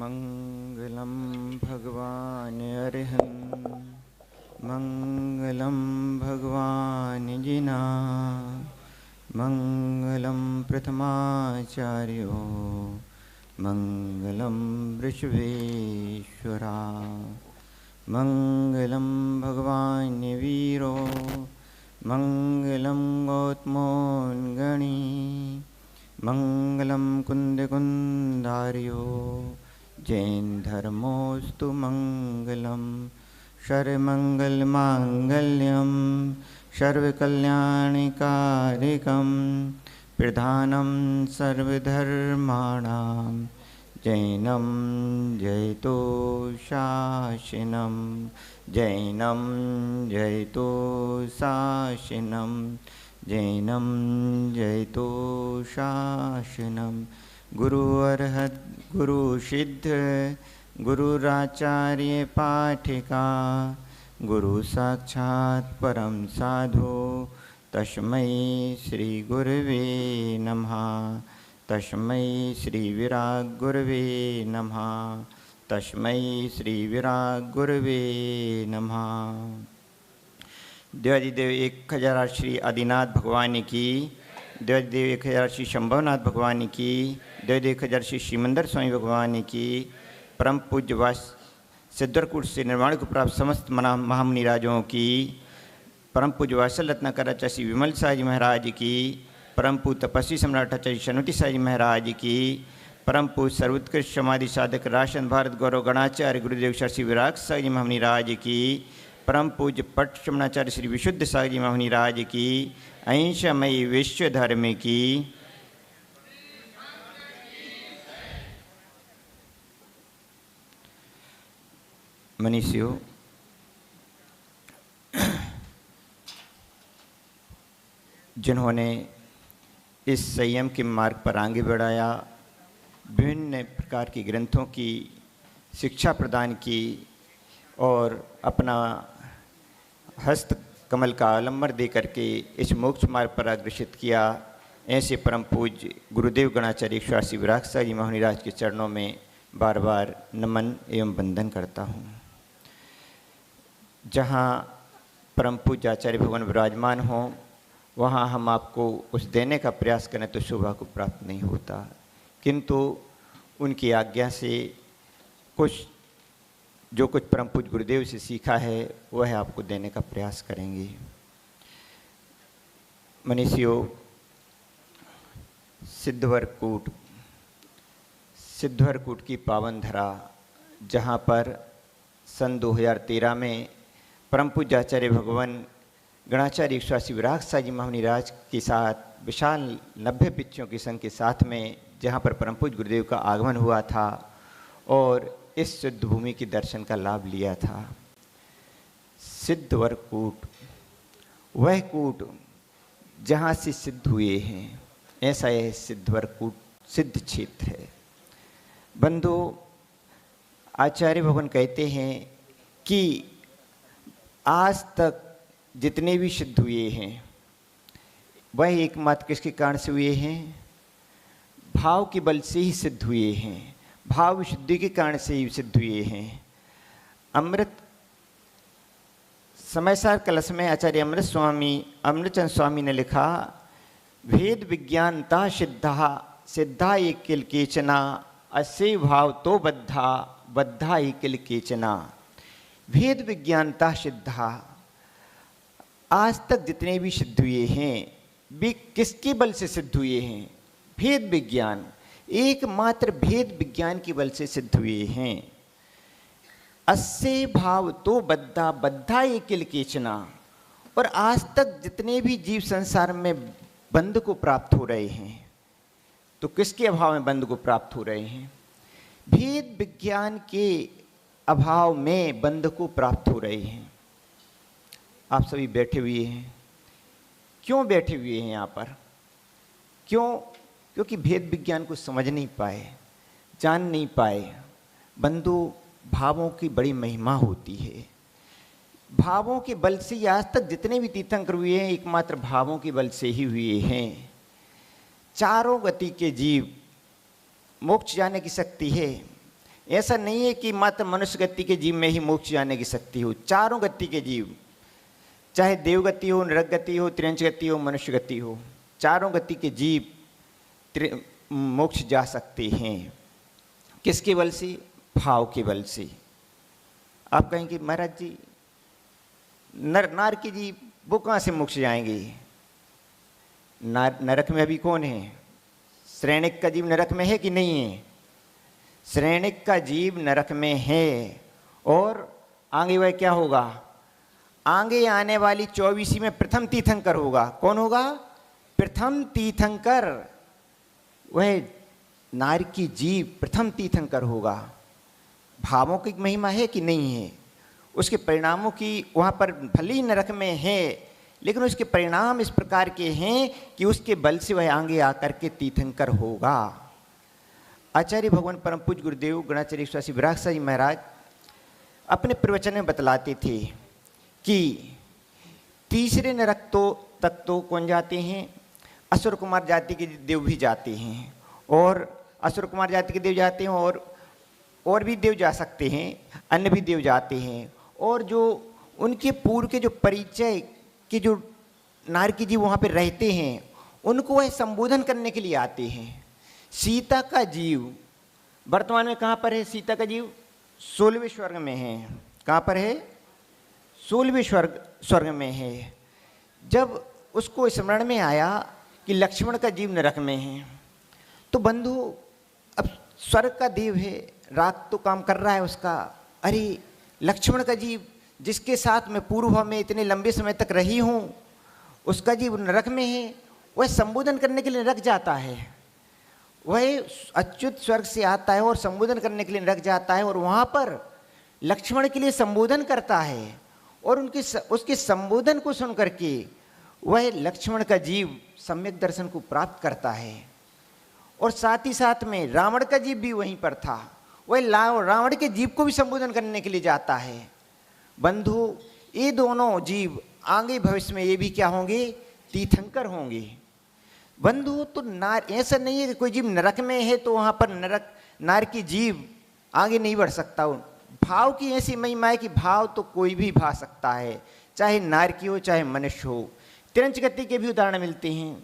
मङ्गलं भगवान् अरिहन् मङ्गलं भगवान् जिना मङ्गलं प्रथमाचार्यो मङ्गलं वृषभेश्वरा मङ्गलं भगवान् वीरो मङ्गलं गौतमोऽन्गणी मङ्गलं कुन्दकुन्दार्यो जैन धर्मोऽस्तु मङ्गलं सर्वमङ्गलमाङ्गल्यं सर्वकल्याणकारिकं प्रधानं सर्वधर्माणां जैनं जयतु शासनं जैनं जयतु शासनं जैनं जयतु शासनं गुरु अर्हत् गुरु सिद्ध गुरुराचार्य पाठिका गुरु साक्षात् परम साधु तस्मै श्री गुरवे नमः तस्मै श्री विराग गुरवे नमः तस्मै श्री विराग गुरवे नमः। देवादिदेव 1000 श्री आदिनाथ भगवान की, देवादिदेव 1000 श्री शंभवनाथ भगवान की, देवादिदेव 1000 श्री श्रीमंदर स्वामी भगवान की, परम पूज्य वास सिद्धरकूट से निर्वाण को प्राप्त समस्त महामुनि राजों की, परम पूज्य वात्सल रत्नाकराचार्य श्री विमल साह जी महाराज की, परम पूज्य तपस्वी सम्राट आचार्य शनुति साह जी महाराज की, परम पूज्य सर्वोत्कृष्ट समाधि साधक राशन भारत गौरव गणाचार्य गुरुदेव श्री विराग साह जी महामुनि राज की, परम पूज्य पट शमनाचार्य श्री विशुद्ध साह जी महामुनि राज की, अहिंसामयी विश्व धर्म की, मनीषियों, जिन्होंने इस संयम के मार्ग पर आगे बढ़ाया, विभिन्न प्रकार के ग्रंथों की शिक्षा प्रदान की और अपना हस्त कमल का आलम्बर दे करके इस मोक्ष मार्ग पर अग्रसित किया, ऐसे परम पूज्य गुरुदेव गणाचार्य श्री विराग साह जी महामुनि राज के चरणों में बार बार नमन एवं वंदन करता हूँ। जहाँ परम पूज्य आचार्य भगवान विराजमान हों वहाँ हम आपको कुछ देने का प्रयास करें तो शोभा को प्राप्त नहीं होता, किंतु उनकी आज्ञा से कुछ जो कुछ परम पूज्य गुरुदेव से सीखा है वह आपको देने का प्रयास करेंगे। मनीषियों, सिद्धवरकूट की पावन धरा, जहाँ पर सन 2013 में परम पूज्य आचार्य भगवान गणाचार्य श्री विराग साह जी महामुनि राज के साथ विशाल 90 पिच्चियों की संघ के साथ में जहाँ पर परम पूज्य गुरुदेव का आगमन हुआ था और इस सिद्ध भूमि के दर्शन का लाभ लिया था। सिद्धवरकूट वह कूट जहाँ से सिद्ध हुए हैं, ऐसा यह सिद्धवरकूट सिद्ध क्षेत्र है। बंधु, आचार्य भगवान कहते हैं कि आज तक जितने भी सिद्ध हुए हैं वह एकमात्र किसके कारण से हुए हैं? भाव के बल से ही सिद्ध हुए हैं, भाव विशुद्धि के कारण से ही सिद्ध हुए हैं। अमृत समयसार कलश में आचार्य अमृतचंद स्वामी ने लिखा, भेद विज्ञानता सिद्धा एकिल केचना अस्य भाव तो बद्धा एकिल केचना। भेद विज्ञानता सिद्धा, आज तक जितने भी सिद्ध हुए हैं वे किसके बल से सिद्ध हुए हैं? भेद विज्ञान, एकमात्र भेद विज्ञान के बल से सिद्ध हुए हैं। अस्य भाव तो बद्धा एकिल केचना, और आज तक जितने भी जीव संसार में बंध को प्राप्त हो रहे हैं तो किसके अभाव में बंध को प्राप्त हो रहे हैं? भेद विज्ञान के अभाव में बंध को प्राप्त हो रहे हैं। आप सभी बैठे हुए हैं, क्यों बैठे हुए हैं यहाँ पर? क्यों? क्योंकि भेद विज्ञान को समझ नहीं पाए, जान नहीं पाए। बंधु, भावों की बड़ी महिमा होती है। भावों के बल से आज तक जितने भी तीर्थंकर हुए हैं एकमात्र भावों के बल से ही हुए हैं। चारों गति के जीव मोक्ष जाने की शक्ति है, ऐसा नहीं है कि मात्र मनुष्य गति के जीव में ही मोक्ष जाने की शक्ति हो। चारों गति के जीव, चाहे देवगति हो, नरक गति हो, त्रियंच गति हो, मनुष्य गति हो, चारों गति के जीव मोक्ष जा सकते हैं। किसके बल से? भाव के बल से। आप कहेंगे महाराज जी नार के जीव वो कहाँ से मोक्ष जाएंगे? नरक में अभी कौन है? श्रेणिक का जीव नरक में है कि नहीं है? श्रेणिक का जीव नरक में है। और आगे वह क्या होगा? आगे आने वाली 24वीं में प्रथम तीर्थंकर होगा। कौन होगा? प्रथम तीर्थंकर। वह नार की जीव प्रथम तीर्थंकर होगा। भावों की महिमा है कि नहीं है? उसके परिणामों की वहाँ पर भले ही नरक में है, लेकिन उसके परिणाम इस प्रकार के हैं कि उसके बल से वह आगे आकर के तीर्थंकर होगा। आचार्य भगवान परम पूज्य गुरुदेव गणाचार्य स्वामी विराग साई महाराज अपने प्रवचन में बतलाते थे कि तीसरे नरक तक तो कौन जाते हैं? असुर कुमार जाति के देव भी जाते हैं, और असुर कुमार जाति के देव जाते हैं, और भी देव जा सकते हैं, अन्य भी देव जाते हैं। और जो उनके पूर्व के जो परिचय के जो नार की जीव वहाँ पे रहते हैं, उनको वह संबोधन करने के लिए आते हैं। सीता का जीव वर्तमान में कहाँ पर है? सीता का जीव 16वें स्वर्ग में है। कहाँ पर है? 16वें स्वर्ग में है। जब उसको स्मरण में आया कि लक्ष्मण का जीव नरक में है, तो बंधु अब स्वर्ग का देव है, रात तो काम कर रहा है उसका, अरे लक्ष्मण का जीव जिसके साथ मैं पूर्व में इतने लंबे समय तक रही हूँ, उसका जीव नरक में है। वह संबोधन करने के लिए नरक जाता है। वह अच्युत स्वर्ग से आता है और संबोधन करने के लिए नरक जाता है, और वहाँ पर लक्ष्मण के लिए संबोधन करता है। और उसके संबोधन को सुन करके वह लक्ष्मण का जीव सम्यक दर्शन को प्राप्त करता है। और साथ ही साथ में रावण का जीव भी वहीं पर था। वह रावण के जीव को भी संबोधन करने के लिए जाता है। बंधु ये दोनों जीव आगे भविष्य में ये भी क्या होंगे? तीर्थंकर होंगे। बंधु तो नार ऐसा नहीं है कि कोई जीव नरक में है तो वहाँ पर नार की जीव आगे नहीं बढ़ सकता। भाव की ऐसी महिमा है कि भाव तो कोई भी भा सकता है, चाहे नार की हो चाहे मनुष्य हो। त्रियंच गति के भी उदाहरण मिलते हैं।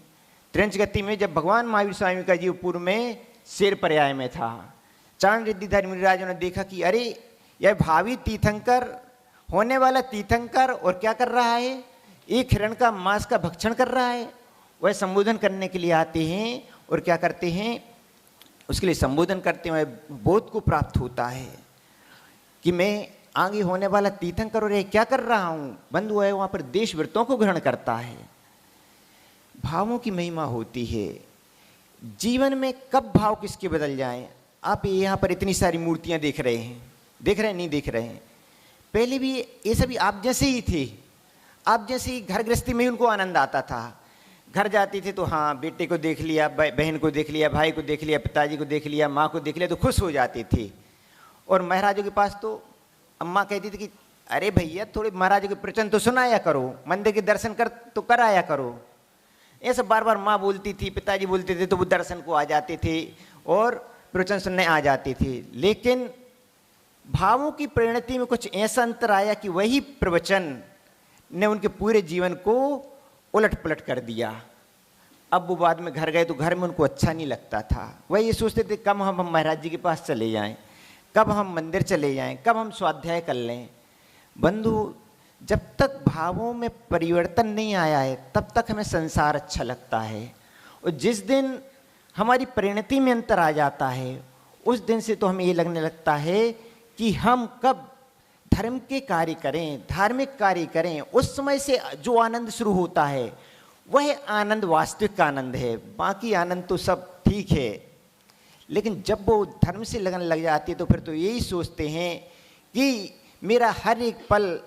त्रियंच गति में जब भगवान महावीर स्वामी का जीव पूर्व में शेर पर्याय में था, चांद रिद्धिधारी मुनिराजों ने देखा कि अरे यह भावी तीर्थंकर होने वाला तीर्थंकर और क्या कर रहा है? एक हिरण का मांस का भक्षण कर रहा है। वह संबोधन करने के लिए आते हैं और क्या करते हैं? उसके लिए संबोधन करते हैं, बोध को प्राप्त होता है कि मैं आगे होने वाला तीर्थंकर और क्या कर रहा हूँ। बंधु है वहाँ पर देशव्रतों को ग्रहण करता है। भावों की महिमा होती है। जीवन में कब भाव किसके बदल जाएं? आप यहाँ पर इतनी सारी मूर्तियाँ देख रहे हैं, नहीं देख रहे हैं? पहले भी ये सभी आप जैसे ही थे। आप जैसे ही घर गृहस्थी में ही उनको आनंद आता था। घर जाते थे तो हाँ बेटे को देख लिया, बहन को देख लिया, भाई को देख लिया, पिताजी को देख लिया, माँ को देख लिया, तो खुश हो जाते थे। और महाराजों के पास तो अम्मा कहती थी कि अरे भैया थोड़े महाराजों के प्रवचन तो सुनाया करो, मंदिर के दर्शन तो कराया करो। ऐसा बार बार माँ बोलती थी, पिताजी बोलते थे, तो वो दर्शन को आ जाते थे और प्रवचन सुनने आ जाते थे। लेकिन भावों की परिणति में कुछ ऐसा अंतर आया कि वही प्रवचन ने उनके पूरे जीवन को उलट पलट कर दिया। अब वो बाद में घर गए तो घर में उनको अच्छा नहीं लगता था। वह ये सोचते थे कब हम महाराज जी के पास चले जाएं, कब हम मंदिर चले जाएं, कब हम स्वाध्याय कर लें। बंधु जब तक भावों में परिवर्तन नहीं आया है तब तक हमें संसार अच्छा लगता है, और जिस दिन हमारी परिणति में अंतर आ जाता है उस दिन से तो हमें ये लगने लगता है कि हम कब धर्म के कार्य करें, धार्मिक कार्य करें। उस समय से जो आनंद शुरू होता है वह आनंद वास्तविक आनंद है। बाकी आनंद तो सब ठीक है, लेकिन जब वो धर्म से लगन लग जाती है तो फिर तो यही सोचते हैं कि मेरा हर एक पल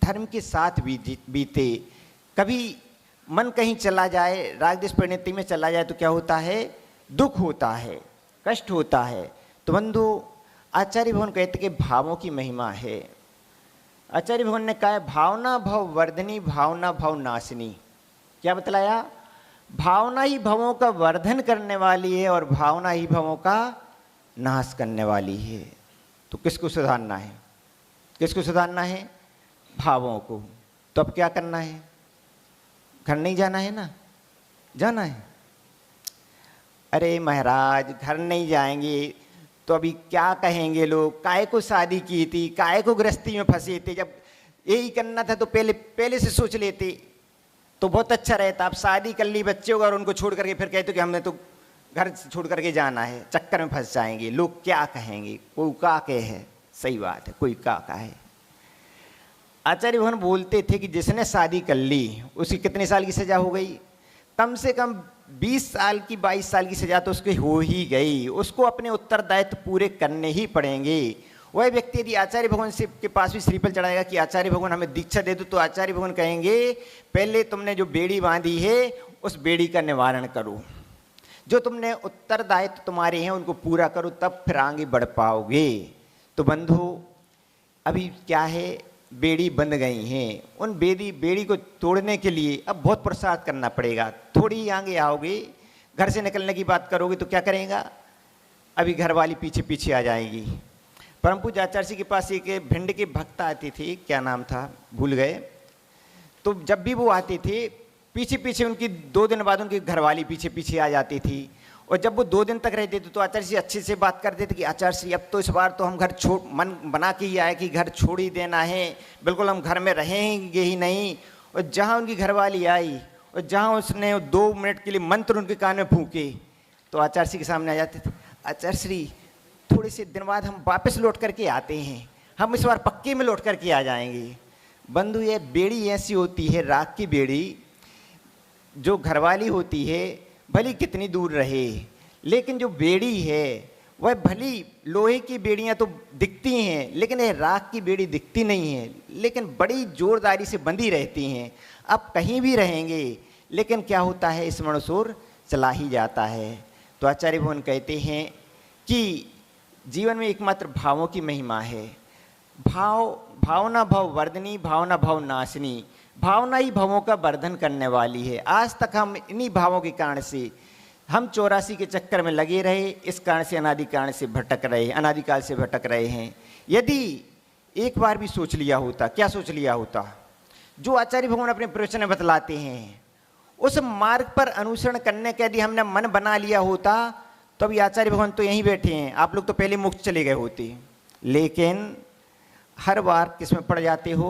धर्म के साथ बीते। कभी मन कहीं चला जाए, राग देश परिणति में चला जाए तो क्या होता है? दुख होता है, कष्ट होता है। तो बंधु आचार्य भगवान कहते कि भावों की महिमा है। आचार्य भगवान ने कहा भावना भव वर्धनी, भावना भव नाशिनी। क्या बतलाया? भावना ही भवों का वर्धन करने वाली है और भावना ही भवों का नाश करने वाली है। तो किसको सुधारना है? किसको सुधारना है? भावों को। तो अब क्या करना है? घर नहीं जाना है ना? जाना है। अरे महाराज घर नहीं जाएंगे तो अभी क्या कहेंगे लोग? काहे को शादी की थी, काहे को गृहस्थी में फंसे थे? जब यही करना था तो पहले से सोच लेते तो बहुत अच्छा रहता। आप शादी कर ली, बच्चे होगा और उनको छोड़ करके फिर कहते कि हमने तो घर छोड़ करके जाना है, चक्कर में फंस जाएंगे। लोग क्या कहेंगे? कोई का कहे है, सही बात है, कोई का कहे। आचार्य भगवान बोलते थे कि जिसने शादी कर ली उसकी कितने साल की सजा हो गई? कम से कम 20 साल की 22 साल की सजा तो उसकी हो ही गई। उसको अपने उत्तरदायित्व पूरे करने ही पड़ेंगे। वह व्यक्ति यदि आचार्य भगवान से के पास भी श्रीफल चढ़ाएगा कि आचार्य भगवान हमें दीक्षा दे दो, तो आचार्य भगवान कहेंगे पहले तुमने जो बेड़ी बांधी है उस बेड़ी का निवारण करो, जो तुमने उत्तरदायित्व तुम्हारे हैं उनको पूरा करो, तब फिर आगे बढ़ पाओगे। तो बंधु अभी क्या है, बेड़ी बंध गई हैं। उन बेड़ी को तोड़ने के लिए अब बहुत पुरुषार्थ करना पड़ेगा। थोड़ी आगे आओगे, घर से निकलने की बात करोगे तो क्या करेगा? अभी घर वाली पीछे पीछे आ जाएगी। परम पूज्य आचार्य जी के पास एक भिंड के भक्त आते थे, क्या नाम था भूल गए। तो जब भी वो आते थे पीछे पीछे उनकी 2 दिन बाद उनकी घरवाली पीछे पीछे आ जाती थी। और जब वो 2 दिन तक रहते थे तो आचार्य जी अच्छे से बात करते थे कि आचार्य श्री अब तो इस बार तो हम घर छोड़ मन बना के ही आए कि घर छोड़ ही देना है, बिल्कुल हम घर में रहेंगे ही नहीं। और जहाँ उनकी घरवाली आई और जहाँ उसने 2 मिनट के लिए मंत्र उनके कान में फूके तो आचार्य श्री के सामने आ जाते थे, आचार्य श्री थोड़े से दिन बाद हम वापस लौट करके आते हैं, हम इस बार पक्के में लौट करके आ जाएंगे। बंधु ये बेड़ी ऐसी होती है, राख की बेड़ी, जो घरवाली होती है भली कितनी दूर रहे, लेकिन जो बेड़ी है वह भली लोहे की बेड़ियां तो दिखती हैं लेकिन ये राख की बेड़ी दिखती नहीं है, लेकिन बड़ी जोरदारी से बंधी रहती हैं। आप कहीं भी रहेंगे लेकिन क्या होता है, स्मरण शोर चला ही जाता है। तो आचार्य भगवान कहते हैं कि जीवन में एकमात्र भावों की महिमा है। भावना भाव वर्धनी, भावना भाव नाशनी। भावना ही भावों का वर्धन करने वाली है। आज तक हम इन्हीं भावों के कारण से हम 84 के चक्कर में लगे रहे, इस कारण से अनादिकाल से भटक रहे, अनादिकाल से भटक रहे हैं। यदि एक बार भी सोच लिया होता, क्या सोच लिया होता, जो आचार्य भगवान अपने प्रवचन में बतलाते हैं उस मार्ग पर अनुसरण करने का यदि हमने मन बना लिया होता तो अभी आचार्य भगवान तो यहीं बैठे हैं, आप लोग तो पहले मुक्त चले गए होते। लेकिन हर बार किस में पड़ जाते हो?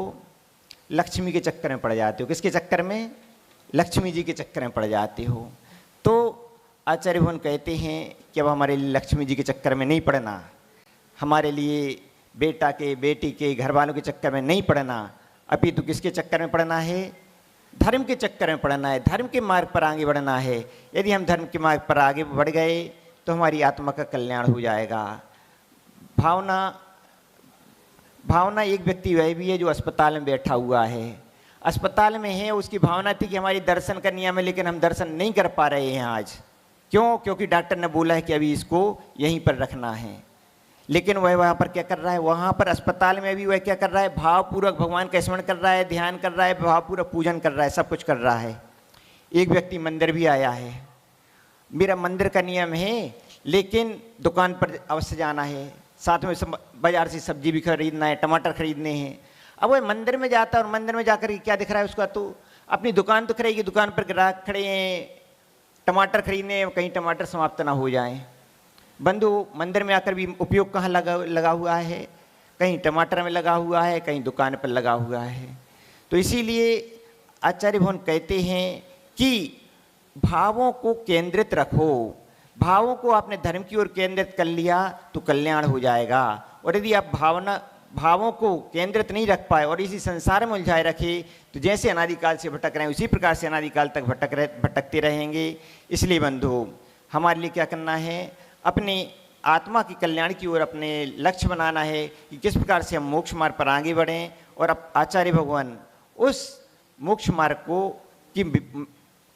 लक्ष्मी के चक्कर में पड़ जाते हो। किसके चक्कर में? लक्ष्मी जी के चक्कर में पड़ जाते हो। तो आचार्य भगवान कहते हैं कि अब हमारे लिए लक्ष्मी जी के चक्कर में नहीं पड़ना, हमारे लिए बेटा के बेटी के घर वालों के चक्कर में नहीं पड़ना, अभी तो किसके चक्कर में पड़ना है? धर्म के चक्कर में पड़ना है, धर्म के मार्ग पर आगे बढ़ना है। यदि हम धर्म के मार्ग पर आगे बढ़ गए तो हमारी आत्मा का कल्याण हो जाएगा। भावना एक व्यक्ति वह भी है जो अस्पताल में बैठा हुआ है, अस्पताल में है, उसकी भावना थी कि हमारी दर्शन करनी है, लेकिन हम दर्शन नहीं कर पा रहे हैं आज। क्यों? क्योंकि डॉक्टर ने बोला है कि अभी इसको यहीं पर रखना है। लेकिन वह वहाँ पर क्या कर रहा है? वहाँ पर अस्पताल में भी वह क्या कर रहा है? भावपूर्वक भगवान का स्मरण कर रहा है, ध्यान कर रहा है, भावपूर्वक पूजन कर रहा है, सब कुछ कर रहा है। एक व्यक्ति मंदिर भी आया है, मेरा मंदिर का नियम है लेकिन दुकान पर अवश्य जाना है, साथ में बाजार से सब्जी भी खरीदना है, टमाटर खरीदने हैं। अब वह मंदिर में जाता है और मंदिर में जाकर क्या दिख रहा है उसका? तो अपनी दुकान तो खरीदेगी, दुकान पर ग्राहक खड़े हैं टमाटर खरीदने, कहीं टमाटर समाप्त ना हो जाएं। बंधु मंदिर में आकर भी उपयोग कहाँ लगा हुआ है? कहीं टमाटर में लगा हुआ है, कहीं दुकान पर लगा हुआ है। तो इसीलिए आचार्य भगवान कहते हैं कि भावों को केंद्रित रखो। भावों को आपने धर्म की ओर केंद्रित कर लिया तो कल्याण हो जाएगा। और यदि आप भावों को केंद्रित नहीं रख पाए और इसी संसार में उलझाए रखे तो जैसे अनादिकाल से भटक रहे हैं उसी प्रकार से अनादिकाल तक भटकते रहेंगे। इसलिए बंधु हमारे लिए क्या करना है? अपने आत्मा के कल्याण की ओर अपने लक्ष्य बनाना है कि किस प्रकार से हम मोक्ष मार्ग पर आगे बढ़ें। और अब आचार्य भगवान उस मोक्ष मार्ग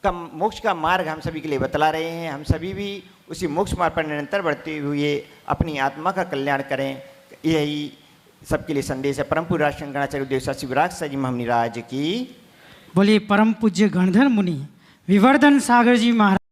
मोक्ष का मार्ग हम सभी के लिए बतला रहे हैं। हम सभी भी उसी मोक्ष मार्ग पर निरंतर बढ़ते हुए अपनी आत्मा का कल्याण करें, यही सबके लिए संदेश है। परम पूज्य शंकराचार्य देवशास्त्री विराग साजी महाराज की बोलिए। परम पूज्य गणधर मुनि विवर्धन सागर जी महाराज।